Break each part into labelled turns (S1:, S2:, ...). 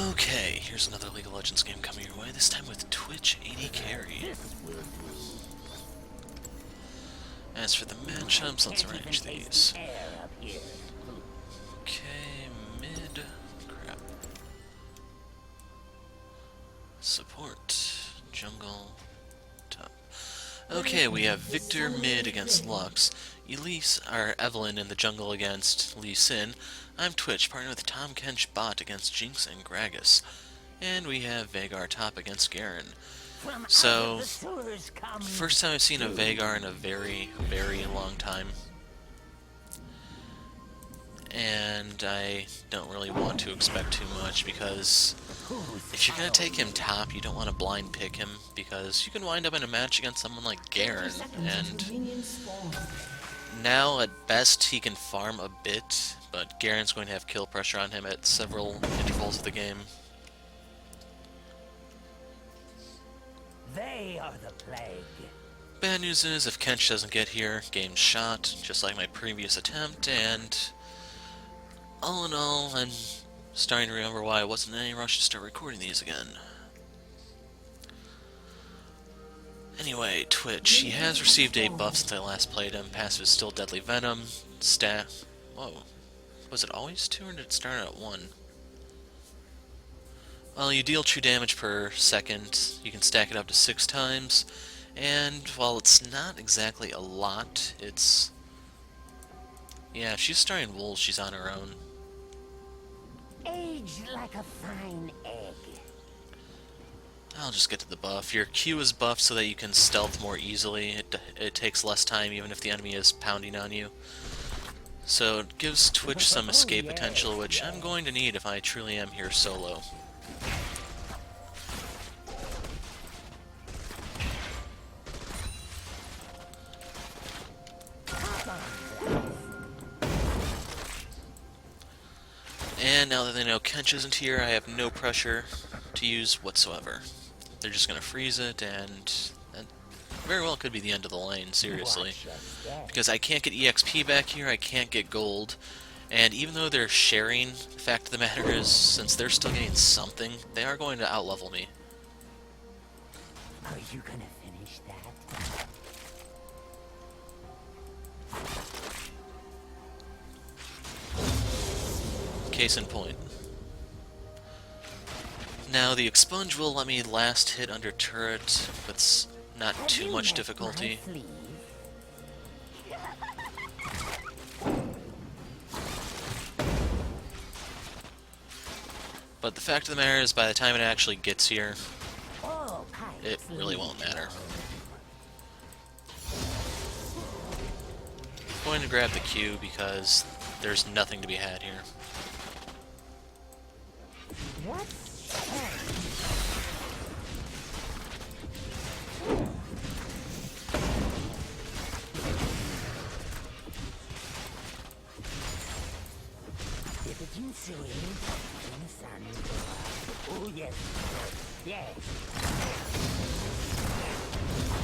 S1: Okay, here's another League of Legends game coming your way, this time with Twitch 80 carry. As for the matchups, let's arrange these. Okay, mid. Crap. Support. Jungle. Top. Okay, we have Victor mid against Lux. Elise, or Evelyn in the jungle against Lee Sin. I'm Twitch, partnered with Tahm, Kench bot against Jinx and Gragas. And we have Veigar top against Garen. So, first time I've seen a Veigar in a very, very long time. And I don't really want to expect too much because if you're going to take him top, you don't want to blind pick him because you can wind up in a match against someone like Garen, and now at best he can farm a bit, but Garen's going to have kill pressure on him at several intervals of the game.
S2: They are the plague.
S1: Bad news is, if Kench doesn't get here, game's shot, just like my previous attempt, and all in all, I'm starting to remember why I wasn't in any rush to start recording these again. Anyway, Twitch. He has received a buff since I last played him. Passive is still Deadly Venom. Stat... Whoa. Was it always 2 or did it start at 1? Well, you deal true damage per second. You can stack it up to 6 times. And while it's not exactly a lot, it's... Yeah, if she's starting Wolves, she's on her own.
S2: Aged like a fine egg.
S1: I'll just get to the buff. Your Q is buffed so that you can stealth more easily. It takes less time even if the enemy is pounding on you. So it gives Twitch some escape potential, which I'm going to need if I truly am here solo. And now that they know Kench isn't here, I have no pressure to use whatsoever. They're just gonna freeze it, and that very well could be the end of the lane, seriously. Because I can't get EXP back here, I can't get gold, and even though they're sharing, the fact of the matter is, since they're still getting something, they are going to outlevel me.
S2: Are you gonna finish that?
S1: Case in point. Now, the expunge will let me last hit under turret, but not too much difficulty. But the fact of the matter is, by the time it actually gets here, it really won't matter. I'm going to grab the Q because there's nothing to be had here.
S2: What? Oh yes, yes.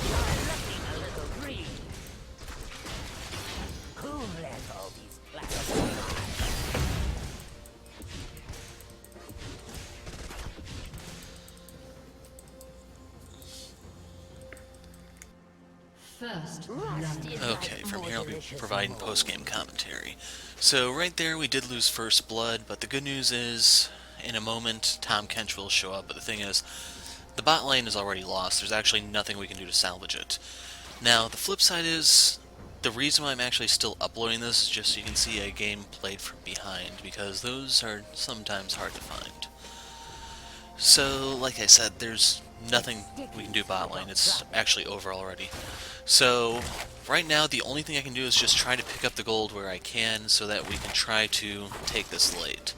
S2: You're looking a little green. Who let all these flowers?
S1: Okay, from here I'll be providing post-game commentary. So right there we did lose first blood, but the good news is, in a moment, Tahm Kench will show up, but the thing is, the bot lane is already lost. There's actually nothing we can do to salvage it. Now, the flip side is, the reason why I'm actually still uploading this is just so you can see a game played from behind, because those are sometimes hard to find. So, like I said, there's nothing we can do bot lane. It's actually over already. So, right now, the only thing I can do is just try to pick up the gold where I can so that we can try to take this late.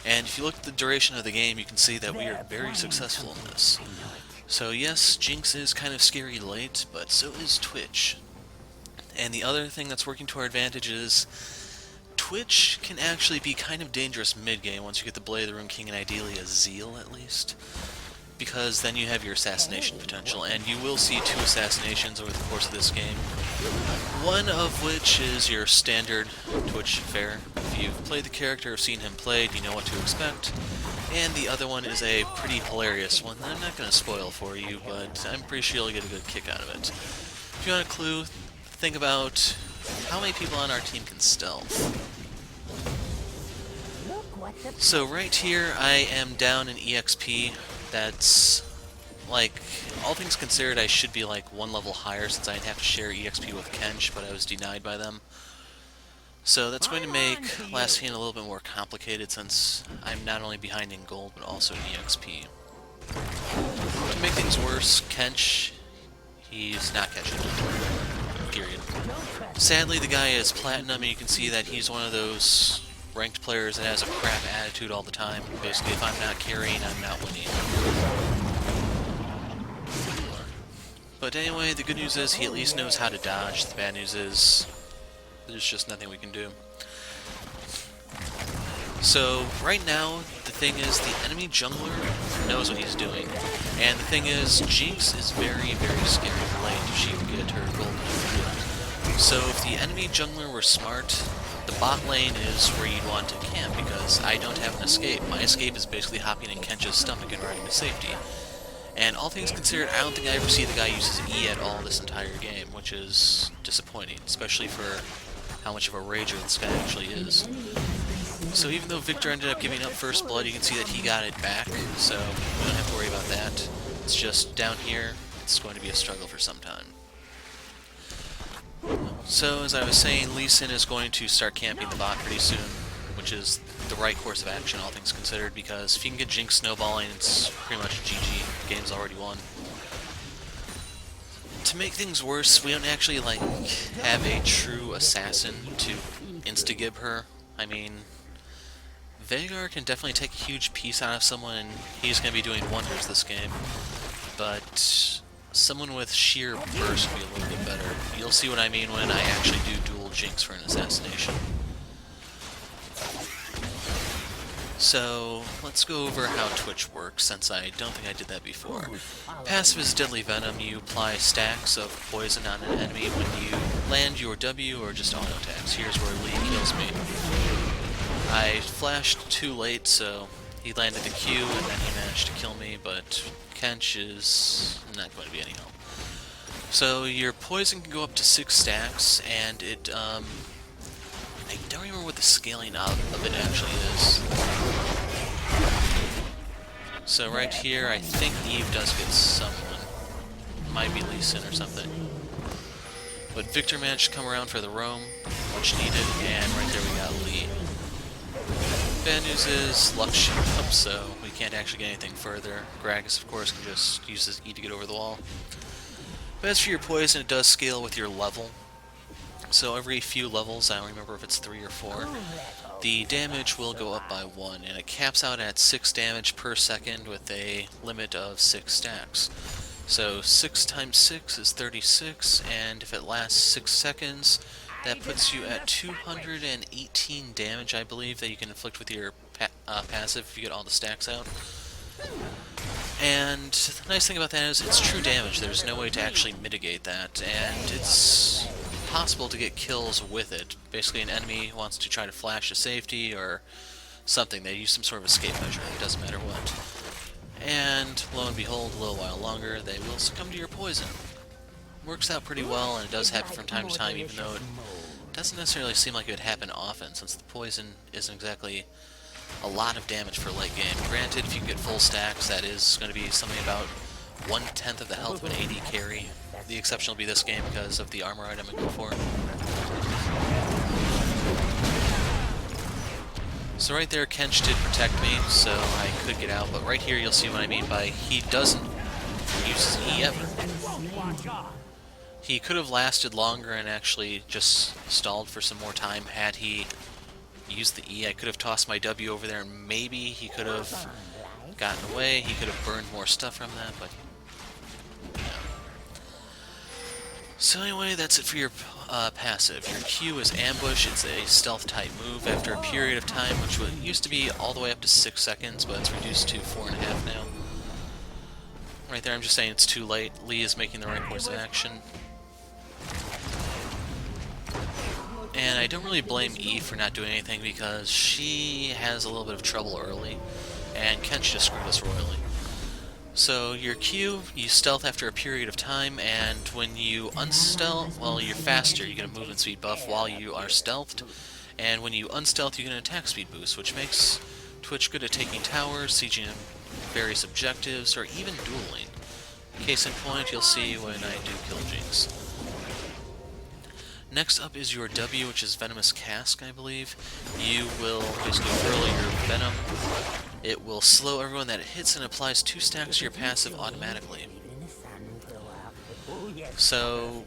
S1: And if you look at the duration of the game, you can see that we are very successful in this. So yes, Jinx is kind of scary late, but so is Twitch. And the other thing that's working to our advantage is Twitch can actually be kind of dangerous mid-game once you get the Blade of the Rune King and ideally a Zeal at least. because then you have your assassination potential, and you will see 2 assassinations over the course of this game. One of which is your standard Twitch fare. If you've played the character or seen him played, you know what to expect. And the other one is a pretty hilarious one that I'm not going to spoil for you, but I'm pretty sure you'll get a good kick out of it. If you want a clue, think about how many people on our team can stealth. So right here, I am down an EXP that's, like, all things considered, I should be like 1 level higher since I'd have to share EXP with Kench, but I was denied by them. So that's going to make last hand a little bit more complicated since I'm not only behind in gold, but also in EXP. To make things worse, Kench, he's not catching up. Period. Sadly, the guy is platinum, and you can see that he's one of those ranked players that has a crap attitude all the time. Basically, if I'm not carrying, I'm not winning. But anyway, the good news is he at least knows how to dodge. The bad news is there's just nothing we can do. So, right now, the thing is, the enemy jungler knows what he's doing. And the thing is, Jinx is very, very scary lane if she can get her golden. So, if the enemy jungler were smart, the bot lane is where you'd want to camp, because I don't have an escape. My escape is basically hopping in Kench's stomach and running to safety. And all things considered, I don't think I ever see the guy use his E at all this entire game, which is disappointing, especially for how much of a rager this guy actually is. So even though Victor ended up giving up first blood, you can see that he got it back, so we don't have to worry about that. It's just down here, it's going to be a struggle for some time. So as I was saying, Lee Sin is going to start camping the bot pretty soon, which is the right course of action, all things considered, because if you can get Jinx snowballing, it's pretty much GG. The game's already won. To make things worse, we don't actually, like, have a true assassin to insta-gib her. I mean, Veigar can definitely take a huge piece out of someone, and he's going to be doing wonders this game. But someone with sheer burst would be a little bit better. You'll see what I mean when I actually do dual Jinx for an assassination. So, let's go over how Twitch works, since I don't think I did that before. Passive is Deadly Venom. You apply stacks of poison on an enemy when you land your W or just auto attacks. Here's where Lee kills me. I flashed too late, so he landed the Q, and then he managed to kill me, but Kench is not going to be any help. So, your poison can go up to 6 stacks, and it, I don't remember what the scaling of it actually is. So right here, I think Eve does get someone. Might be Lee Sin or something. But Victor managed to come around for the roam, much needed, and right there we got Lee. Bad news is, luck showed up, so we can't actually get anything further. Gragas, of course, can just use his E to get over the wall. But as for your poison, it does scale with your level. So every few levels, I don't remember if it's 3 or 4, the damage will go up by 1, and it caps out at 6 damage per second with a limit of 6 stacks. So 6 times 6 is 36, and if it lasts 6 seconds, that puts you at 218 damage, I believe, that you can inflict with your passive if you get all the stacks out. And the nice thing about that is it's true damage. There's no way to actually mitigate that, and it's possible to get kills with it. Basically, an enemy wants to try to flash to safety or something. They use some sort of escape measure. It doesn't matter what. And lo and behold, a little while longer, they will succumb to your poison. Works out pretty well, and it does happen from time to time, even though it doesn't necessarily seem like it would happen often, since the poison isn't exactly a lot of damage for late game. Granted, if you get full stacks, that is going to be something about 1/10 of the health of an AD carry. The exception will be this game because of the armor item I go for. So right there, Kench did protect me, so I could get out, but right here you'll see what I mean by he doesn't use his E ever. He could have lasted longer and actually just stalled for some more time had he used the E. I could have tossed my W over there and maybe he could have gotten away, he could have burned more stuff from that, but yeah. So anyway, that's it for your passive. Your Q is Ambush. It's a stealth type move after a period of time, which used to be all the way up to 6 seconds, but it's reduced to 4.5 now. Right there, I'm just saying it's too late. Lee is making the right course of action. And I don't really blame E for not doing anything because she has a little bit of trouble early, and Kench just screwed us royally. So your Q, you stealth after a period of time, and when you unstealth, well, you're faster, you get a movement speed buff while you are stealthed, and when you unstealth, you get an attack speed boost, which makes Twitch good at taking towers, sieging various objectives, or even dueling. Case in point, you'll see when I do kill Jinx. Next up is your W, which is Venomous Cask, I believe. You will basically hurl your Venom. It will slow everyone that it hits and applies 2 stacks to your passive automatically. So,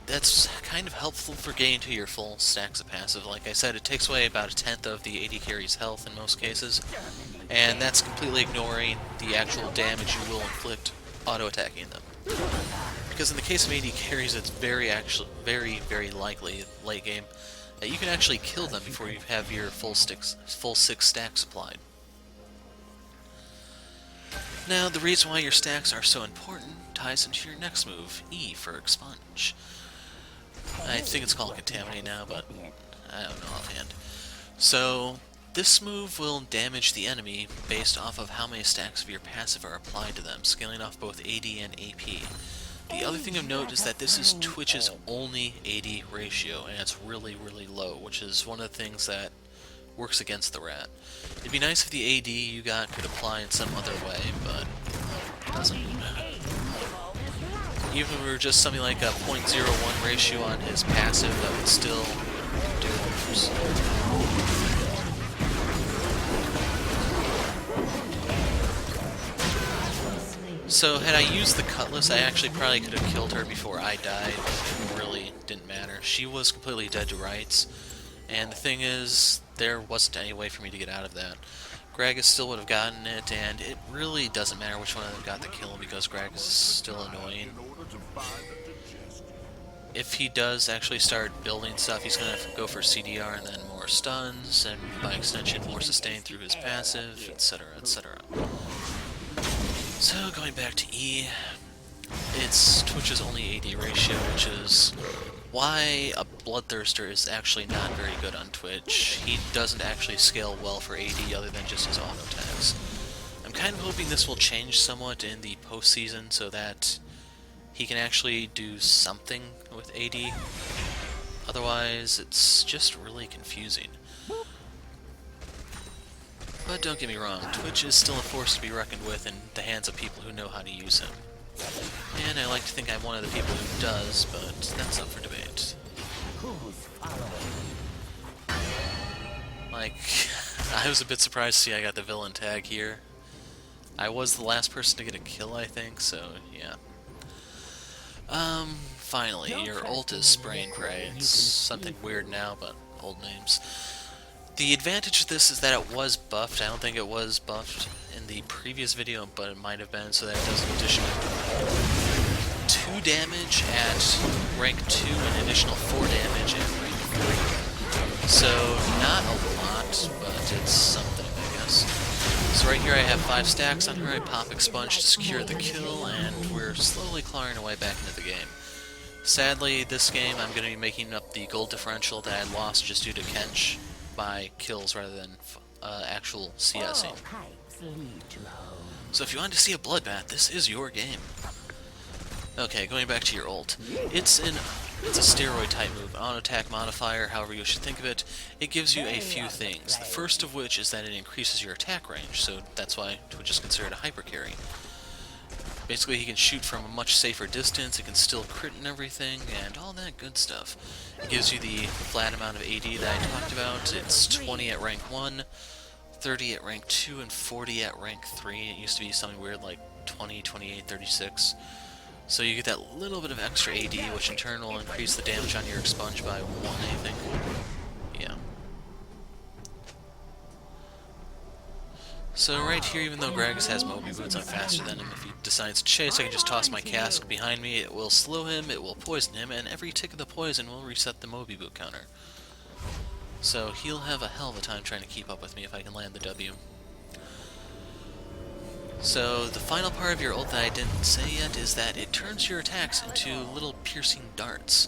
S1: that's kind of helpful for getting to your full stacks of passive. Like I said, it takes away about 1/10 of the AD carry's health in most cases, and that's completely ignoring the actual damage you will inflict auto-attacking them. Because in the case of AD carries, it's very likely late game that you can actually kill them before you have your full 6 stacks applied. Now, the reason why your stacks are so important ties into your next move, E for Expunge. I think it's called Contaminate now, but I don't know offhand. So, this move will damage the enemy based off of how many stacks of your passive are applied to them, scaling off both AD and AP. The other thing of note is that this is Twitch's only AD ratio, and it's really, really low, which is one of the things that works against the rat. It'd be nice if the AD you got could apply in some other way, but it doesn't. Even if we were just something like a 0.01 ratio on his passive, that would still do wonders. So, had I used the Cutlass, I actually probably could have killed her before I died. It really didn't matter. She was completely dead to rights, and the thing is, there wasn't any way for me to get out of that. Gragas still would have gotten it, and it really doesn't matter which one of them got the kill because Gragas is still annoying. If he does actually start building stuff, he's going to go for CDR and then more stuns, and by extension more sustain through his passive, etc., etc. So, going back to E, it's Twitch's only AD ratio, which is why a Bloodthirster is actually not very good on Twitch. He doesn't actually scale well for AD other than just his auto attacks. I'm kind of hoping this will change somewhat in the postseason so that he can actually do something with AD. Otherwise, it's just really confusing. But don't get me wrong, Twitch is still a force to be reckoned with in the hands of people who know how to use him. And I like to think I'm one of the people who does, but that's up for debate. Like, I was a bit surprised to see I got the villain tag here. I was the last person to get a kill, I think, so yeah. Finally, your ult is Spray and Pray. It's something weird now, but old names. The advantage of this is that it was buffed. I don't think it was buffed in the previous video, but it might have been, so that it does an additional 2 damage at rank 2 and an additional 4 damage at rank 3. So, not a lot, but it's something, I guess. So right here I have 5 stacks on her, I pop Expunge to secure the kill, and we're slowly clawing our way back into the game. Sadly, this game I'm going to be making up the gold differential that I lost just due to Kench by kills rather than actual CSing. So if you want to see a bloodbath, this is your game. Okay, going back to your ult. It's a steroid type move, auto attack modifier, however you should think of it. It gives you a few things. The first of which is that it increases your attack range, so that's why Twitch is considered a hyper carry. Basically, he can shoot from a much safer distance, it can still crit and everything, and all that good stuff. It gives you the flat amount of AD that I talked about. It's 20 at rank 1, 30 at rank 2, and 40 at rank 3. It used to be something weird like 20, 28, 36. So you get that little bit of extra AD, which in turn will increase the damage on your Expunge by 1, I think. Yeah. So right here, even though Gragas has Moby Boots, I'm faster than him. If he decides to chase, I can just toss my cask behind me, it will slow him, it will poison him, and every tick of the poison will reset the Moby Boot counter. So he'll have a hell of a time trying to keep up with me if I can land the W. So the final part of your ult that I didn't say yet is that it turns your attacks into little piercing darts.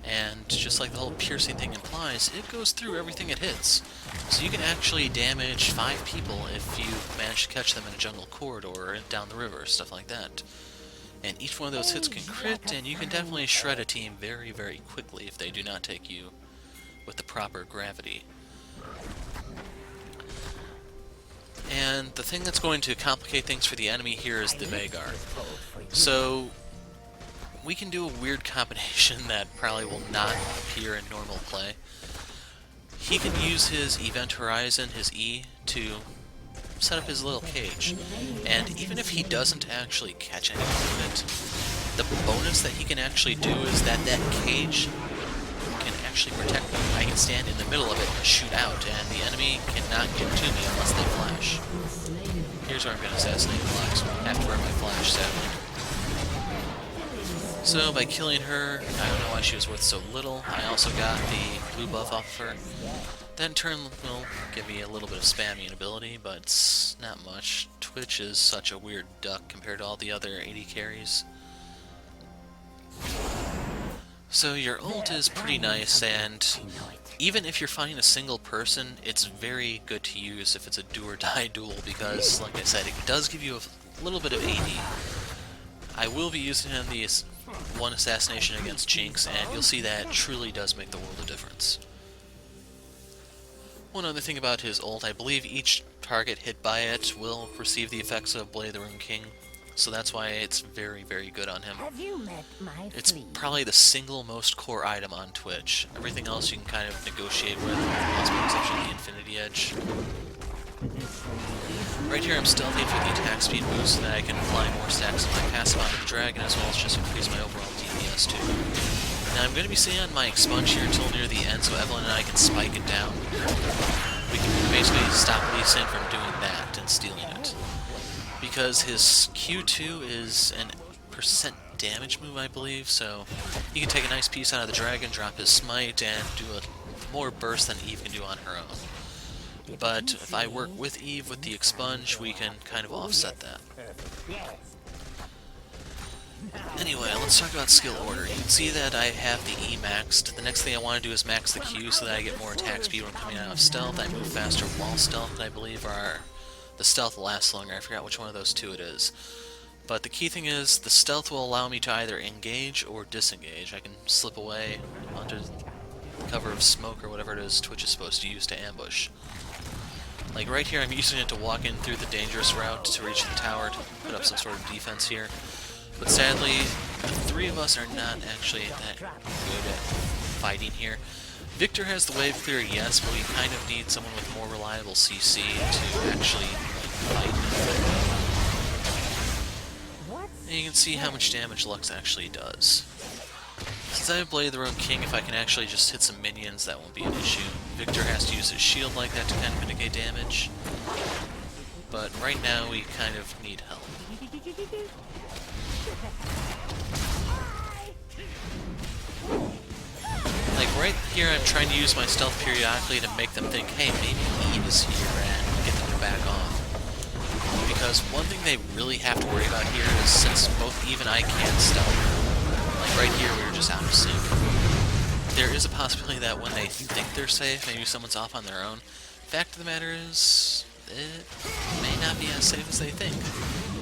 S1: And just like the whole piercing thing implies, it goes through everything it hits. So you can actually damage 5 people if you manage to catch them in a jungle corridor or down the river, stuff like that. And each one of those hits can crit, and you can definitely shred a team very, very quickly if they do not take you with the proper gravity. And the thing that's going to complicate things for the enemy here is the Veigar. So we can do a weird combination that probably will not appear in normal play. He can use his Event Horizon, his E, to set up his little cage. And even if he doesn't actually catch anything with it, the bonus that he can actually do is that that cage can actually protect me. I can stand in the middle of it and shoot out, and the enemy cannot get to me unless they flash. Here's where I'm going to assassinate the blocks. I have to wear my flash, sadly. So by killing her, I don't know why she was worth so little. I also got the blue buff off of her. That in turn will give me a little bit of spamming ability, but it's not much. Twitch is such a weird duck compared to all the other AD carries. So your ult is pretty nice, and even if you're fighting a single person, it's very good to use if it's a do or die duel, because, like I said, it does give you a little bit of AD. I will be using him the one assassination against Jinx, and you'll see that it truly does make the world of difference. One other thing about his ult, I believe each target hit by it will receive the effects of Blade the Rune King, so that's why it's very, very good on him.
S2: Have you met my
S1: It's probably the single most core item on Twitch. Everything else you can kind of negotiate with the possible exception of the Infinity Edge. Right here I'm stealthy for the attack speed boost so that I can apply more stacks of my passive onto the dragon, as well as just increase my overall DPS too. Now I'm going to be sitting on my expunge here until near the end, so Evelyn and I can spike it down. We can basically stop Lee Sin from doing that and stealing it. Because his Q2 is an percent damage move, I believe, so he can take a nice piece out of the dragon, drop his smite, and do a more burst than Eve can do on her own. But if I work with Eve with the expunge, we can kind of offset that. Anyway, let's talk about skill order. You can see that I have the E maxed. The next thing I want to do is max the Q so that I get more attack speed when coming out of stealth. I move faster while stealth, and I believe the stealth lasts longer. I forgot which one of those two it is. But the key thing is, the stealth will allow me to either engage or disengage. I can slip away under the cover of smoke or whatever it is Twitch is supposed to use to ambush. Like right here, I'm using it to walk in through the dangerous route to reach the tower to put up some sort of defense here. But sadly, the 3 of us are not actually that good at fighting here. Victor has the wave clear, yes, but we kind of need someone with more reliable CC to actually fight. And you can see how much damage Lux actually does. Since I have Blade the Rune King, if I can actually just hit some minions, that won't be an issue. Victor has to use his shield like that to kind of mitigate damage. But right now, we kind of need help. Like right here, I'm trying to use my stealth periodically to make them think, hey, maybe Eve is here, and get them to back off. Because one thing they really have to worry about here is, since both Eve and I can't stealth, like right here, we're just out of sync. There is a possibility that when they think they're safe, maybe someone's off on their own. Fact of the matter is, it may not be as safe as they think.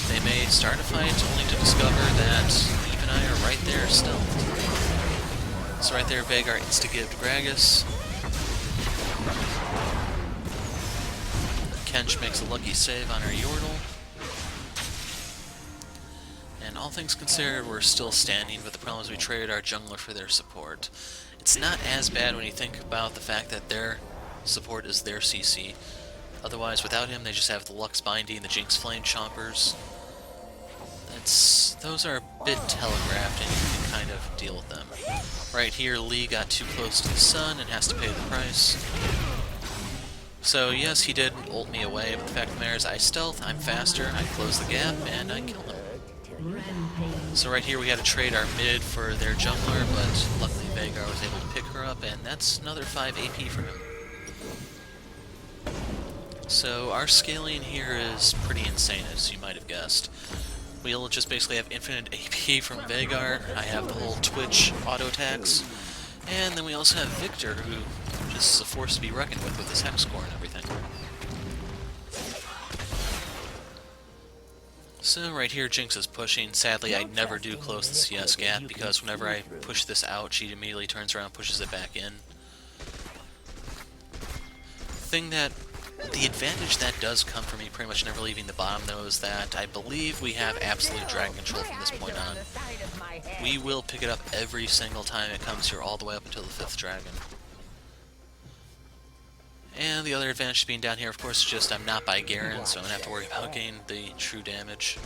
S1: They may start a fight only to discover that Eve and I are right there still. So right there, Veigar insta-gived Gragas. Kench makes a lucky save on our Yordle. And all things considered, we're still standing, but the problem is we traded our jungler for their support. It's not as bad when you think about the fact that their support is their CC. Otherwise, without him, they just have the Lux Binding, the Jinx Flame Chompers. Those are a bit telegraphed, and you can kind of deal with them. Right here, Lee got too close to the sun and has to pay the price. So yes, he did ult me away, but the fact of the matter is I stealth, I'm faster, I close the gap, and I kill him. So right here we had to trade our mid for their jungler, but luckily Veigar was able to pick her up, and that's another 5 AP for him. So our scaling here is pretty insane, as you might have guessed. We'll just basically have infinite AP from Veigar, I have the whole Twitch auto attacks, and then we also have Victor, who just is a force to be reckoned with his hex score and everything. So right here, Jinx is pushing. Sadly, I never do close the CS gap, because whenever I push this out, she immediately turns around and pushes it back in. The advantage that does come for me pretty much never leaving the bottom, though, is that I believe we have absolute dragon control from this point on. We will pick it up every single time it comes here, all the way up until the 5th dragon. And the other advantage being down here, of course, is just I'm not by Garen, so I'm going to have to worry about getting the true damage.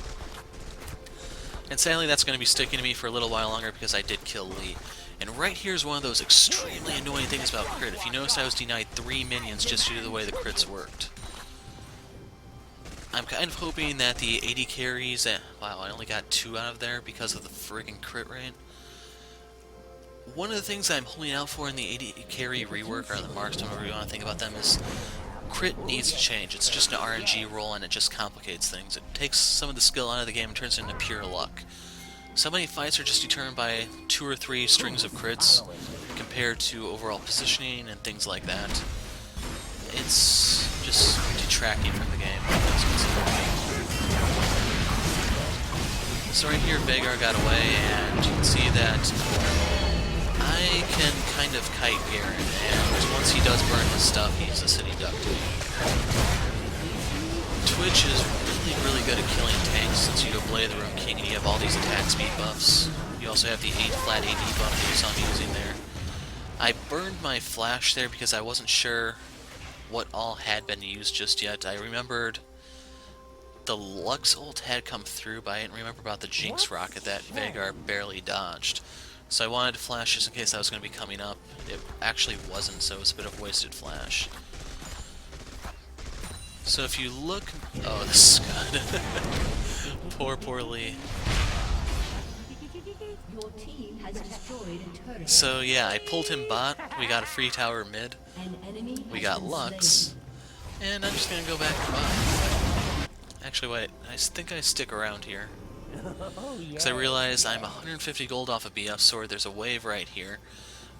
S1: And sadly, that's going to be sticking to me for a little while longer because I did kill Lee. And right here is one of those extremely annoying things about crit. If you notice, I was denied 3 minions just due to the way the crits worked. I'm kind of hoping that the 80 carries... wow, I only got 2 out of there because of the friggin' crit rate. One of the things I'm holding out for in the 80 carry rework, or the marksman, whatever you want to think about them, is crit needs to change. It's just an RNG roll and it just complicates things. It takes some of the skill out of the game and turns it into pure luck. So many fights are just determined by 2 or 3 strings of crits compared to overall positioning and things like that. It's just detracting from the game. So right here, Veigar got away, and you can see that I can kind of kite Garen, and once he does burn his stuff, he's a city duck to me. Twitch is really good at killing tanks since you go Blade of the Room King and you have all these attack speed buffs. You also have the 8 flat AD buff that you saw me using there. I burned my flash there because I wasn't sure what all had been used just yet. I remembered the Lux ult had come through, but I didn't remember about the Jinx rocket that Veigar barely dodged. So I wanted to flash just in case that was going to be coming up. It actually wasn't, so it was a bit of a wasted flash. So if you look... oh, this is good. Poor Lee. So yeah, I pulled him bot, we got a free tower mid, we got Lux, and I'm just gonna go back to bot. Actually wait, I think I stick around here. Because I realize I'm 150 gold off a BF sword, there's a wave right here.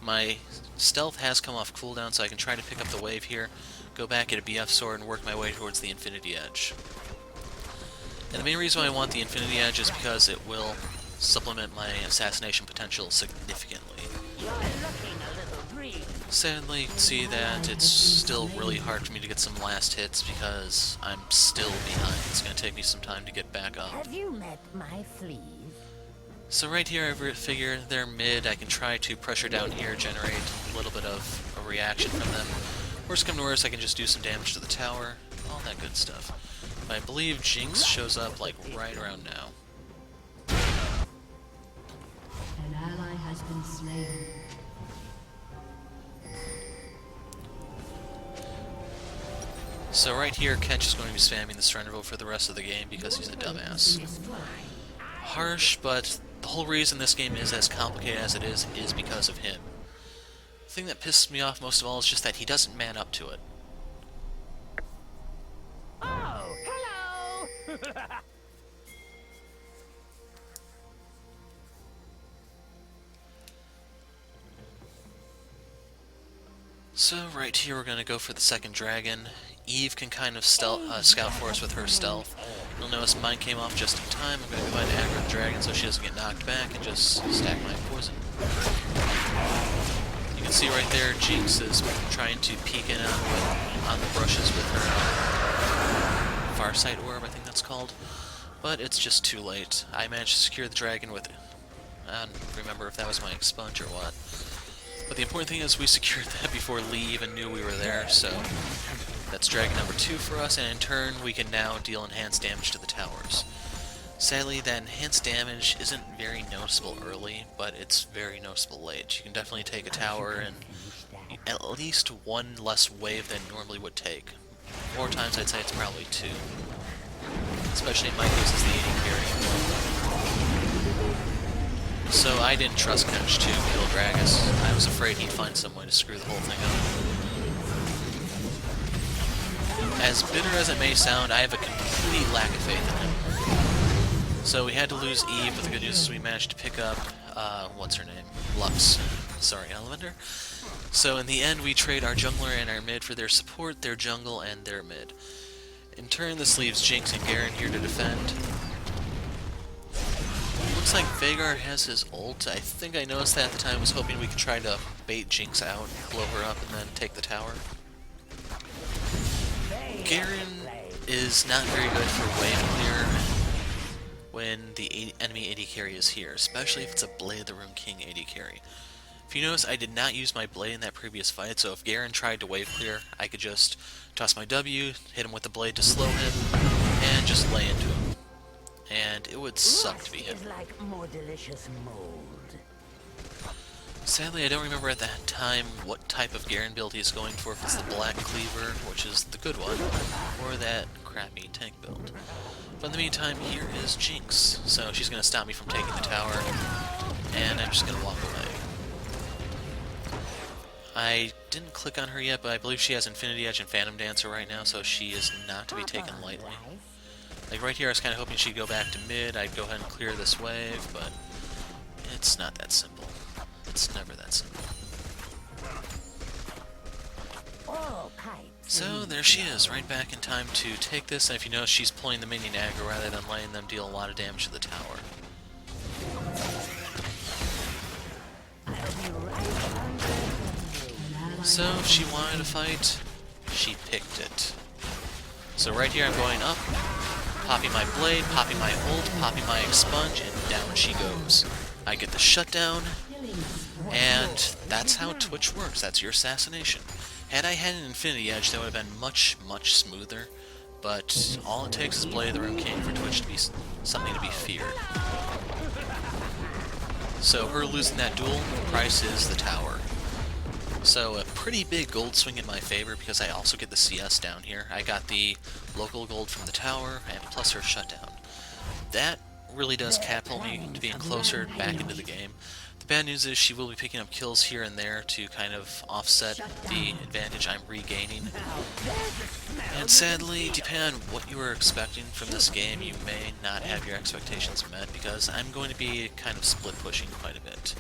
S1: My stealth has come off cooldown, so I can try to pick up the wave here, go back at a BF sword, and work my way towards the Infinity Edge. And the main reason why I want the Infinity Edge is because it will supplement my assassination potential significantly. Sadly, you can see that it's still really hard for me to get some last hits because I'm still behind. It's going to take me some time to get back up.
S2: Have you met my fleas?
S1: So right here, I figure they're mid. I can try to pressure down here, generate a little bit of a reaction from them. Worst come to worst, I can just do some damage to the tower, all that good stuff. But I believe Jinx shows up like right around now.
S3: An ally has been slain.
S1: So right here, Kench is going to be spamming the surrender vote for the rest of the game because he's a dumbass. Harsh, but the whole reason this game is as complicated as it is because of him. The thing that pisses me off most of all is just that he doesn't man up to it.
S2: Oh, hello!
S1: So right here we're going to go for the second dragon. Eve can kind of scout for us with her stealth. You'll notice mine came off just in time. I'm going to go ahead and aggro the dragon so she doesn't get knocked back and just stack my poison. You can see right there Jinx is trying to peek in on the brushes with her Farsight orb, I think that's called. But it's just too late. I managed to secure the dragon with... I don't remember if that was my expunge or what. But the important thing is we secured that before Lee even knew we were there, so that's dragon number 2 for us, and in turn we can now deal enhanced damage to the towers. Sadly, that enhanced damage isn't very noticeable early, but it's very noticeable late. You can definitely take a tower and at least 1 less wave than normally would take. 4 times I'd say it's probably 2. Especially in my case as the 80 carry. So I didn't trust Kench to kill Gragas. I was afraid he'd find some way to screw the whole thing up. As bitter as it may sound, I have a complete lack of faith in him. So we had to lose Eve, but the good news is we managed to pick up, what's her name? Lux. Sorry, Elevator. So in the end, we trade our jungler and our mid for their support, their jungle, and their mid. In turn, this leaves Jinx and Garen here to defend. Looks like Veigar has his ult. I think I noticed that at the time. I was hoping we could try to bait Jinx out, blow her up, and then take the tower. Garen is not very good for wave clear when the enemy AD carry is here, especially if it's a Blade of the Rune King AD carry. If you notice, I did not use my blade in that previous fight, so if Garen tried to wave clear, I could just toss my W, hit him with the blade to slow him, and just lay into him. And it would suck to be hit.
S2: Like more delicious mold.
S1: Sadly, I don't remember at that time what type of Garen build he's going for, if it's the Black Cleaver, which is the good one, or that crappy tank build. But in the meantime, here is Jinx. So she's going to stop me from taking the tower, and I'm just going to walk away. I didn't click on her yet, but I believe she has Infinity Edge and Phantom Dancer right now, so she is not to be taken lightly. Like right here, I was kind of hoping she'd go back to mid, I'd go ahead and clear this wave, but it's not that simple. It's never that simple. So there she is, right back in time to take this, and if you notice, she's pulling the minion aggro rather than letting them deal a lot of damage to the tower. So, if she wanted to fight, she picked it. So right here I'm going up, popping my blade, popping my ult, popping my expunge, and down she goes. I get the shutdown, and that's how Twitch works. That's your assassination. Had I had an Infinity Edge, that would have been much, much smoother, but all it takes is Blade of the Rune King for Twitch to be something to be feared. So her losing that duel, price is the tower. So a pretty big gold swing in my favor because I also get the CS down here. I got the local gold from the tower and plus her shutdown. That really does catapult me to being closer back into the game. The bad news is she will be picking up kills here and there to kind of offset the advantage I'm regaining. And sadly, depending on what you were expecting from this game, you may not have your expectations met because I'm going to be kind of split pushing quite a bit.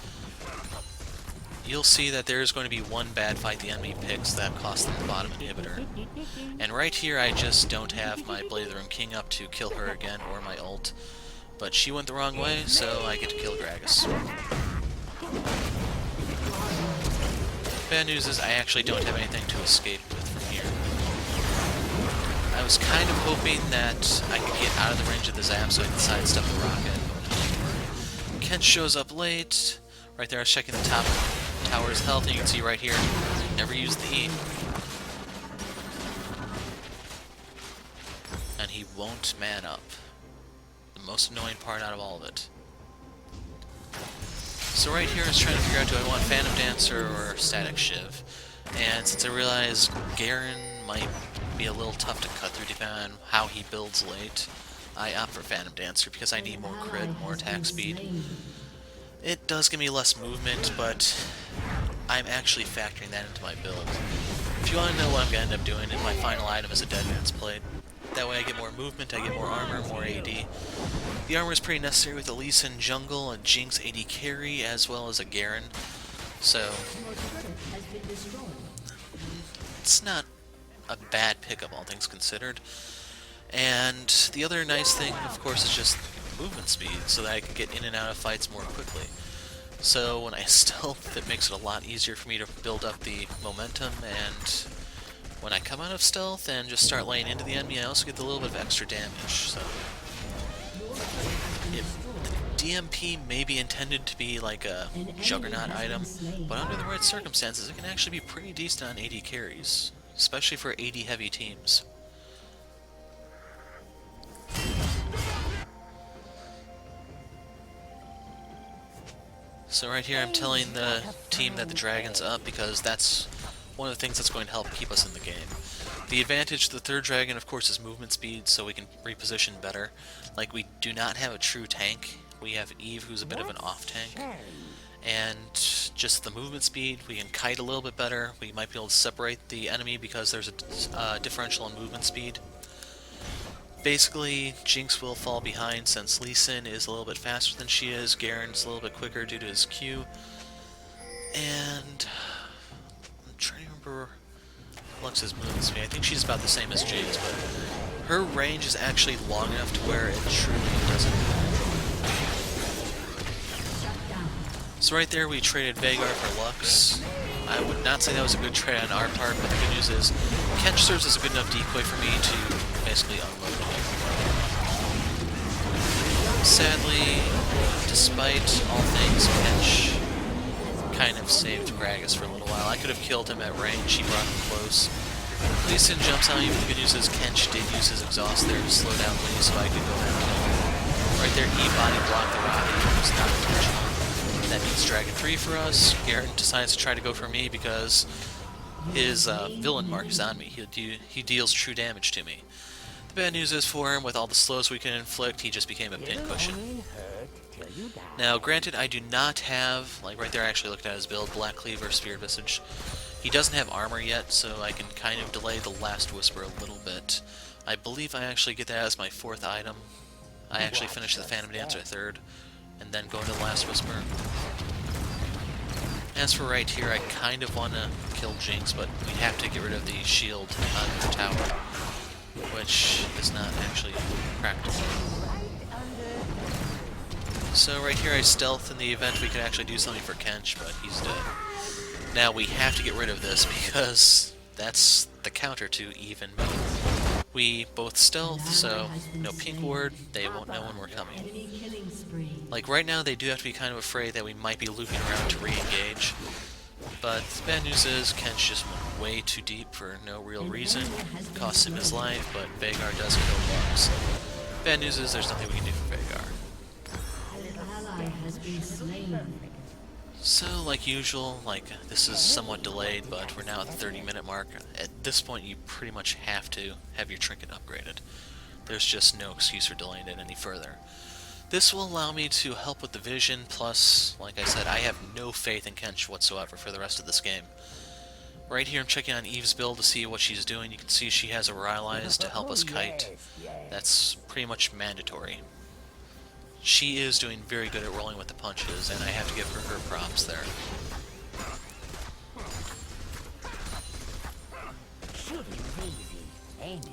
S1: You'll see that there's going to be one bad fight the enemy picks that costs them the bottom inhibitor. And right here I just don't have my Blade of the Rune King up to kill her again or my ult. But she went the wrong way, so I get to kill Gragas. Bad news is I actually don't have anything to escape with from here. I was kind of hoping that I could get out of the range of the zap so I could sidestep the rocket. Kench shows up late. Right there I was checking the top tower's health, and you can see right here, never used the E. And he won't man up. The most annoying part out of all of it. So right here I was trying to figure out, do I want Phantom Dancer or Static Shiv? And since I realized Garen might be a little tough to cut through depending on how he builds late, I opt for Phantom Dancer because I need more crit, more attack speed. It does give me less movement, but I'm actually factoring that into my build. If you want to know what I'm going to end up doing, my final item is a Dead Man's Blade. That way I get more movement, I get more armor, more AD. The armor is pretty necessary with a Lee Sin jungle, a Jinx AD carry, as well as a Garen. So, it's not a bad pickup, all things considered. And the other nice thing, of course, is just movement speed, so that I can get in and out of fights more quickly. So when I stealth, it makes it a lot easier for me to build up the momentum, and when I come out of stealth and just start laying into the enemy, I also get a little bit of extra damage. So DMP may be intended to be like a juggernaut item, but under the right circumstances, it can actually be pretty decent on AD carries, especially for AD heavy teams. So right here I'm telling the team that the dragon's up because that's one of the things that's going to help keep us in the game. The advantage to the third dragon, of course, is movement speed, so we can reposition better. Like, we do not have a true tank. We have Eve, who's a bit of an off-tank. and just the movement speed, we can kite a little bit better. We might be able to separate the enemy because there's a differential in movement speed. Basically, Jinx will fall behind since Lee Sin is a little bit faster than she is. Garen's a little bit quicker due to his Q. And I'm trying to remember Lux's movement speed. I think she's about the same as Jinx, but her range is actually long enough to where it truly doesn't matter. So right there we traded Veigar for Lux. I would not say that was a good trade on our part, but the good news is Kench serves as a good enough decoy for me to basically unload him. Sadly, despite all things, Kench kind of saved Gragas for a little while. I could have killed him at range, he brought him close. Lee Sin jumps on you, but the good news is Kench did use his exhaust there to slow down Lee, so I could go ahead and kill him. Right there, he body blocked the rocket, it was not intentional. That means Dragon 3 for us. Garen decides to try to go for me because his villain mark is on me. He deals true damage to me. The bad news is for him, with all the slows we can inflict, he just became a pincushion. Now, granted, I do not have, like right there I actually looked at his build, Black Cleaver, Spirit Visage. He doesn't have armor yet, so I can kind of delay the Last Whisper a little bit. I believe I actually get that as my 4th item. I actually finish the Phantom Dancer 3rd, and then go into the Last Whisper. As for right here, I kind of want to kill Jinx, but we have to get rid of the shield on her tower, which is not actually practical. So right here I stealth in the event we could actually do something for Kench, but he's dead. Now we have to get rid of this because that's the counter to even me. We both stealth, so no pink ward, they won't know when we're coming. Like right now they do have to be kind of afraid that we might be looping around to re-engage. But the bad news is Kench just went way too deep for no real reason. Cost him his life, but Veigar does kill Lux. Bad news is there's nothing we can do for Veigar. So, like usual, this is somewhat delayed, but we're now at the 30-minute mark. At this point, you pretty much have to have your trinket upgraded. There's just no excuse for delaying it any further. This will allow me to help with the vision, plus, like I said, I have no faith in Kench whatsoever for the rest of this game. Right here I'm checking on Eve's build to see what she's doing. You can see she has a equalize to help us kite. That's pretty much mandatory. She is doing very good at rolling with the punches, and I have to give her props there.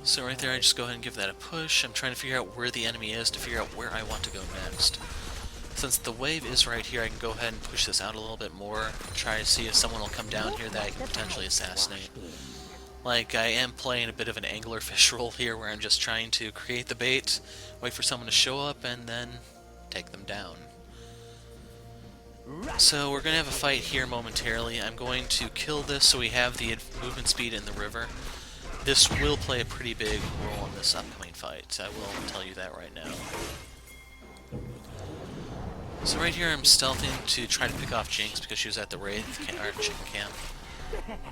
S1: So right there, I just go ahead and give that a push. I'm trying to figure out where the enemy is to figure out where I want to go next. Since the wave is right here, I can go ahead and push this out a little bit more, try to see if someone will come down here that I can potentially assassinate. Like, I am playing a bit of an anglerfish role here, where I'm just trying to create the bait, wait for someone to show up, and then take them down. So we're going to have a fight here momentarily. I'm going to kill this so we have the movement speed in the river. This will play a pretty big role in this upcoming fight. I will tell you that right now. So right here I'm stealthing to try to pick off Jinx because she was at the Wraith chicken camp.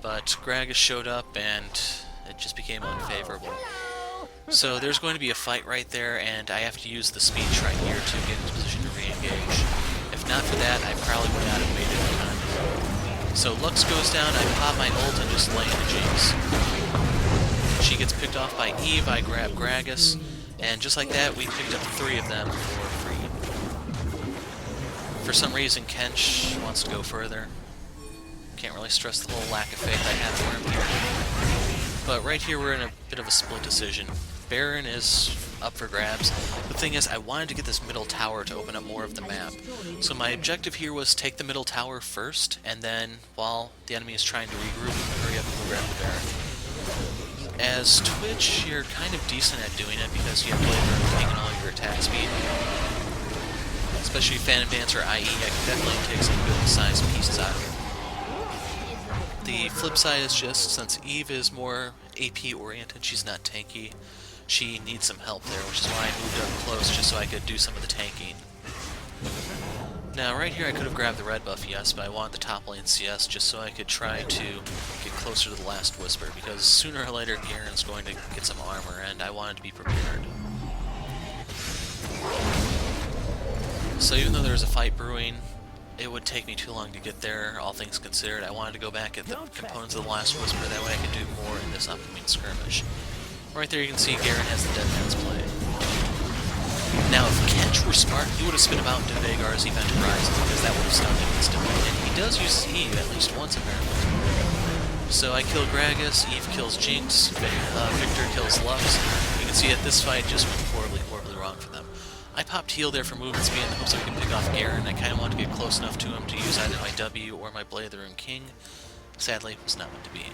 S1: But Gragas showed up and it just became unfavorable. So there's going to be a fight right there, and I have to use the speed shrine here to get into position to re-engage. If not for that, I probably would not have made it in time. So Lux goes down, I pop my ult and just lay into Jinx. She gets picked off by Eve, I grab Gragas, and just like that, we picked up 3 of them for free. For some reason, Kench wants to go further. Can't really stress the whole lack of faith I have for him here. But right here, we're in a bit of a split decision. Baron is up for grabs. The thing is, I wanted to get this middle tower to open up more of the map. So my objective here was take the middle tower first, and then, while the enemy is trying to regroup, hurry up and go grab the Baron. As Twitch, you're kind of decent at doing it because you have Blader taking all your attack speed. Especially Phantom Dancer, i.e. I can definitely take some good sized pieces out of it. The flip side is just, since Eve is more AP oriented, she's not tanky, she needs some help there, which is why I moved up close just so I could do some of the tanking. Now right here I could have grabbed the red buff, yes, but I want the top lane CS just so I could try to get closer to the Last Whisper, because sooner or later Garen's going to get some armor and I wanted to be prepared. So even though there's a fight brewing, it would take me too long to get there, all things considered. I wanted to go back at the components of the last Whisper, that way I could do more in this upcoming skirmish. Right there you can see Garen has the Dead Man's Play. Now if Kench were smart, he would have spit him out into Vagar's Event Horizon, because that would have stunned him instantly. And he does use his E at least once apparently. So I kill Gragas, Eve kills Jinx, Victor kills Lux. You can see that this fight just went horribly, horribly wrong for them. I popped heal there for movement speed in the hopes that we can pick off Garen. I kind of wanted to get close enough to him to use either my W or my Blade of the Rune King. Sadly, it was not meant to be.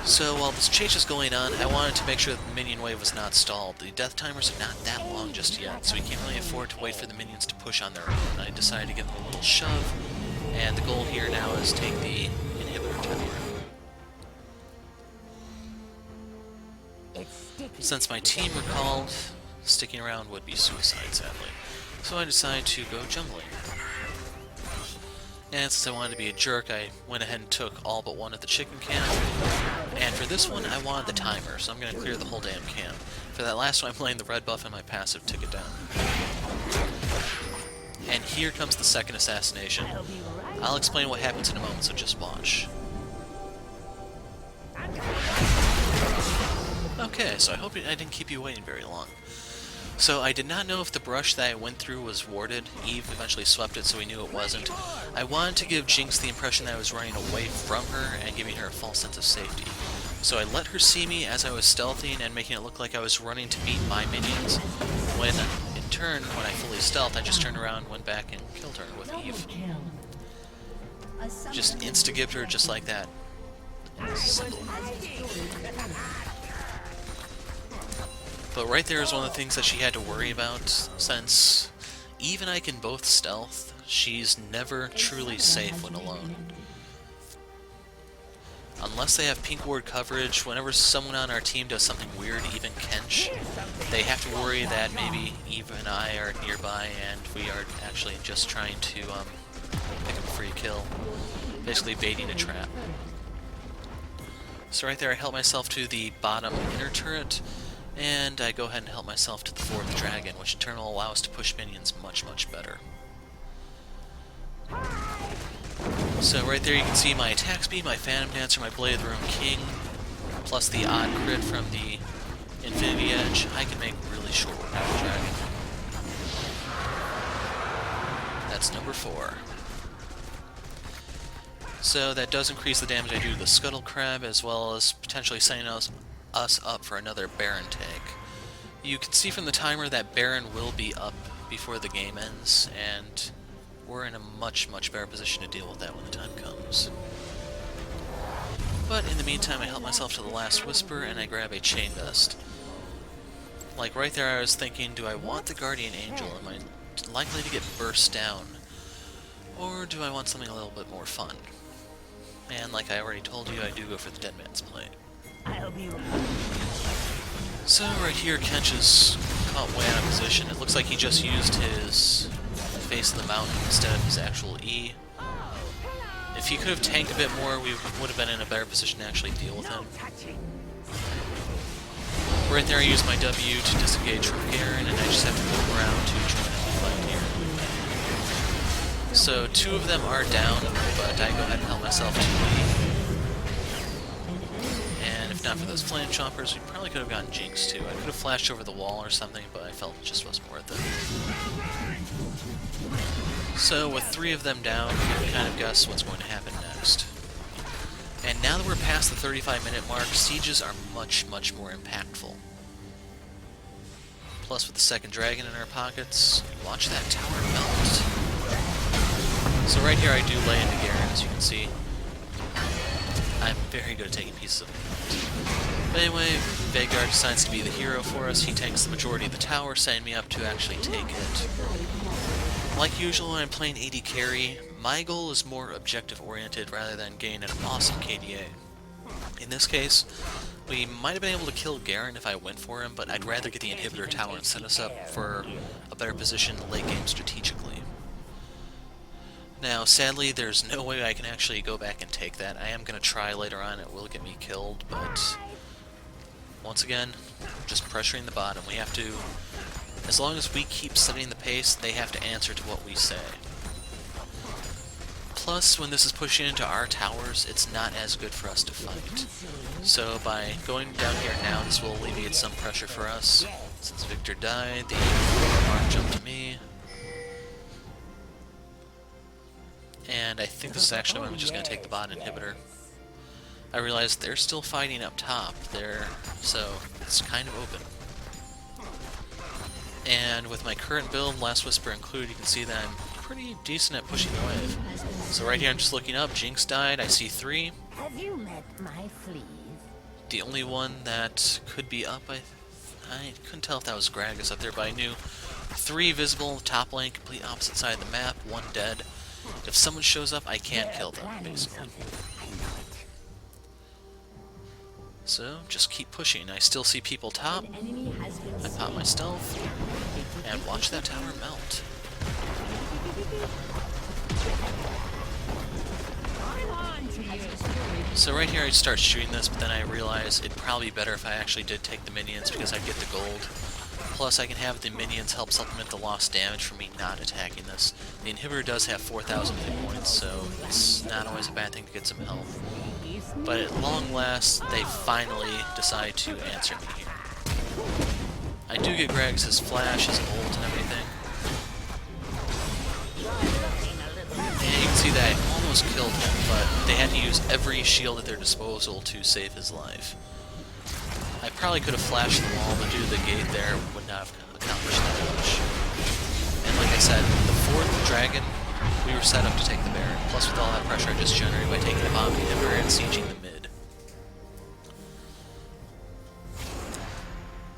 S1: So while this chase is going on, I wanted to make sure that the minion wave was not stalled. The death timers are not that long just yet, so we can't really afford to wait for the minions to push on their own. I decided to give them a little shove, and the goal here now is take the inhibitor tower. Since my team recalled, sticking around would be suicide, sadly. So I decided to go jungling. And since I wanted to be a jerk, I went ahead and took all but one of the chicken camp. And for this one, I wanted the timer, so I'm going to clear the whole damn camp. For that last one, I'm playing the red buff and my passive took it down. And here comes the second assassination. I'll explain what happens in a moment, so just watch. Okay, so I hope I didn't keep you waiting very long. So I did not know if the brush that I went through was warded. Eve eventually swept it, so we knew it wasn't. I wanted to give Jinx the impression that I was running away from her and giving her a false sense of safety. So I let her see me as I was stealthing and making it look like I was running to meet my minions. When, in turn, when I fully stealthed, I just turned around, went back, and killed her with Eve. Just insta-gibbed her just like that. Simple. But right there is one of the things that she had to worry about, since Eve and I can both stealth, she's never truly safe when alone. Unless they have pink ward coverage, whenever someone on our team does something weird, even Kench, they have to worry that maybe Eve and I are nearby and we are actually just trying to pick up a free kill, basically baiting a trap. So right there I help myself to the bottom inner turret, and I go ahead and help myself to the fourth dragon, which in turn will allow us to push minions much, much better. So right there you can see my attack speed, my Phantom Dancer, my Blade of the Rune King, plus the odd crit from the Infinity Edge. I can make really short work of the dragon. That's number 4. So that does increase the damage I do to the Scuttle Crab, as well as potentially setting us up for another Baron take. You can see from the timer that Baron will be up before the game ends, and we're in a much, much better position to deal with that when the time comes. But in the meantime, I help myself to the last Whisper, and I grab a Chain Dust. Like right there I was thinking, do I want the Guardian Angel? Am I likely to get burst down? Or do I want something a little bit more fun? And like I already told you, I do go for the Dead Man's Play. So right here, Kench is caught way out of position. It looks like he just used his Face of the Mountain instead of his actual E. If he could have tanked a bit more, we would have been in a better position to actually deal with him. Right there I use my W to disengage from Garen, and I just have to move around to join in the fight here. So 2 of them are down, but I go ahead and help myself to the If not for those flame chompers, we probably could have gotten Jinx too. I could have flashed over the wall or something, but I felt it just wasn't worth it. So with 3 of them down, you can kind of guess what's going to happen next. And now that we're past the 35-minute mark, sieges are much, much more impactful. Plus with the second dragon in our pockets, watch that tower melt. So right here I do lay into Garen, as you can see. I'm very good at taking pieces of it. But anyway, Vagar decides to be the hero for us. He takes the majority of the tower, setting me up to actually take it. Like usual when I'm playing AD carry, my goal is more objective-oriented rather than gain an awesome KDA. In this case, we might have been able to kill Garen if I went for him, but I'd rather get the inhibitor tower and set us up for a better position late game strategically. Now, sadly, there's no way I can actually go back and take that. I am going to try later on, it will get me killed, but once again, just pressuring the bottom. We have to, as long as we keep setting the pace, they have to answer to what we say. Plus, when this is pushing into our towers, it's not as good for us to fight. So by going down here now, this will alleviate some pressure for us. Since Victor died, the mark jumped to me. And I think this is actually when I'm just going to take the bot inhibitor. I realize they're still fighting up top there, so it's kind of open. And with my current build, Last Whisper included, you can see that I'm pretty decent at pushing the wave. So right here I'm just looking up, Jinx died, I see 3.
S2: Have you met my fleas?
S1: The only one that could be up, I couldn't tell if that was Gragas up there, but I knew 3 visible, top lane, complete opposite side of the map, 1 dead. If someone shows up, I can't kill them, basically. So, just keep pushing. I still see people top. I pop my stealth, and watch that tower melt. So right here I start shooting this, but then I realize it'd probably be better if I actually did take the minions because I'd get the gold. Plus I can have the minions help supplement the lost damage from me not attacking this. The inhibitor does have 4,000 hit points, so it's not always a bad thing to get some health. But at long last, they finally decide to answer me here. I do get Gragas' flash, his ult, and everything. And you can see that I almost killed him, but they had to use every shield at their disposal to save his life. I probably could have flashed the wall, but due to the gate there, would not have accomplished that much. And like I said, the 4th dragon, we were set up to take the Baron. Plus with all that pressure I just generated by taking the bomb inhibitor and sieging the mid.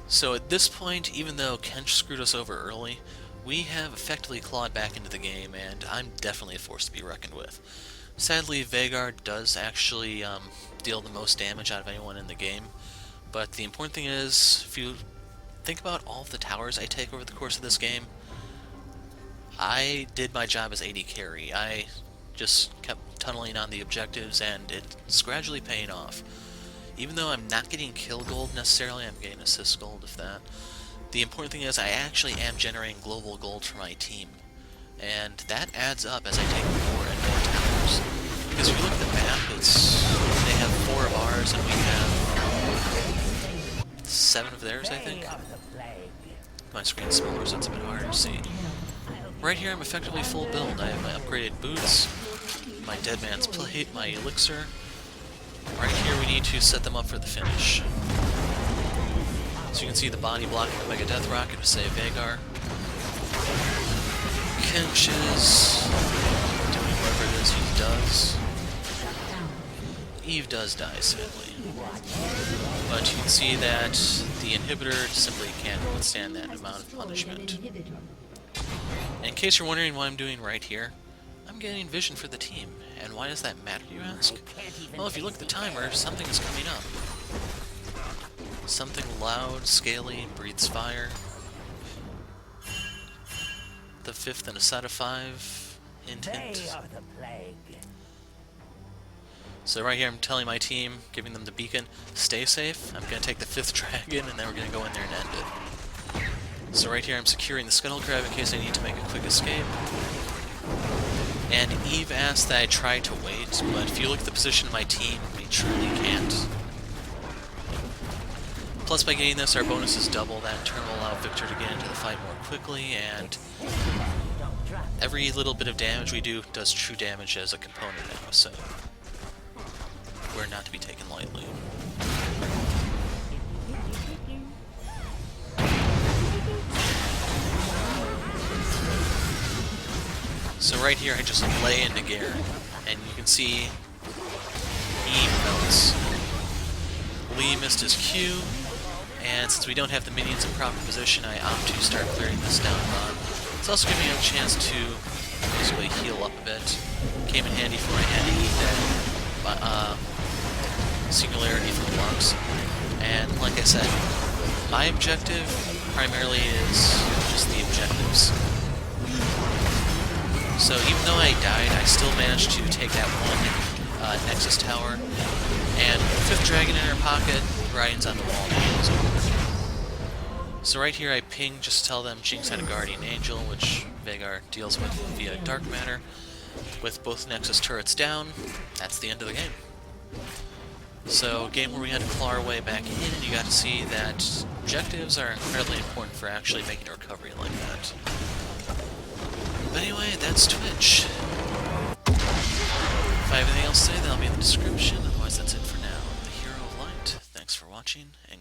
S1: So at this point, even though Kench screwed us over early, we have effectively clawed back into the game, and I'm definitely a force to be reckoned with. Sadly, Veigar does actually deal the most damage out of anyone in the game, but the important thing is, if you think about all of the towers I take over the course of this game, I did my job as AD carry. I just kept tunneling on the objectives, and it's gradually paying off. Even though I'm not getting kill gold necessarily, I'm getting assist gold, if that. The important thing is I actually am generating global gold for my team, and that adds up as I take more and more towers. Because if you look at the map, they have 4 of ours, and we have 7 of theirs, I think. My screen's smaller, so it's a bit harder to see. Right here, I'm effectively full build. I have my upgraded boots, my Dead Man's Plate, my elixir. Right here, we need to set them up for the finish. So you can see the body blocking the Mega Death Rocket to save Veigar. Kench is doing whatever it is he does. Eve does die, sadly. But you can see that the inhibitor simply can't withstand that amount of punishment. In case you're wondering what I'm doing right here, I'm getting vision for the team. And why does that matter, you ask? Well, if you look at the timer, something is coming up. Something loud, scaly, breathes fire. The 5th in a set of 5. Hint, hint. So right here I'm telling my team, giving them the beacon, stay safe. I'm going to take the 5th dragon, and then we're going to go in there and end it. So right here I'm securing the Scuttle Crab in case I need to make a quick escape. And Eve asked that I try to wait, but if you look at the position of my team, we truly can't. Plus by getting this, our bonus is double. That in turn will allow Victor to get into the fight more quickly, and every little bit of damage we do does true damage as a component now, so we're not to be taken lightly. So right here I just lay into Gare, and you can see Eve melts. Lee missed his Q, and since we don't have the minions in proper position, I opt to start clearing this down run. It's also giving me a chance to basically heal up a bit. Came in handy for I had to eat that singularity from Lux. And like I said, my objective primarily is just the objectives. So even though I died, I still managed to take that one Nexus Tower, and 5th Dragon in her pocket, writings on the wall now. So right here I ping just to tell them Jinx had a Guardian Angel, which Veigar deals with via Dark Matter. with both Nexus turrets down, that's the end of the game. So, a game where we had to claw our way back in, and you got to see that objectives are incredibly important for actually making a recovery like that. But anyway, that's Twitch. If I have anything else to say, that'll be in the description. Otherwise, that's it for now. I'm the Hero of Light. Thanks for watching, and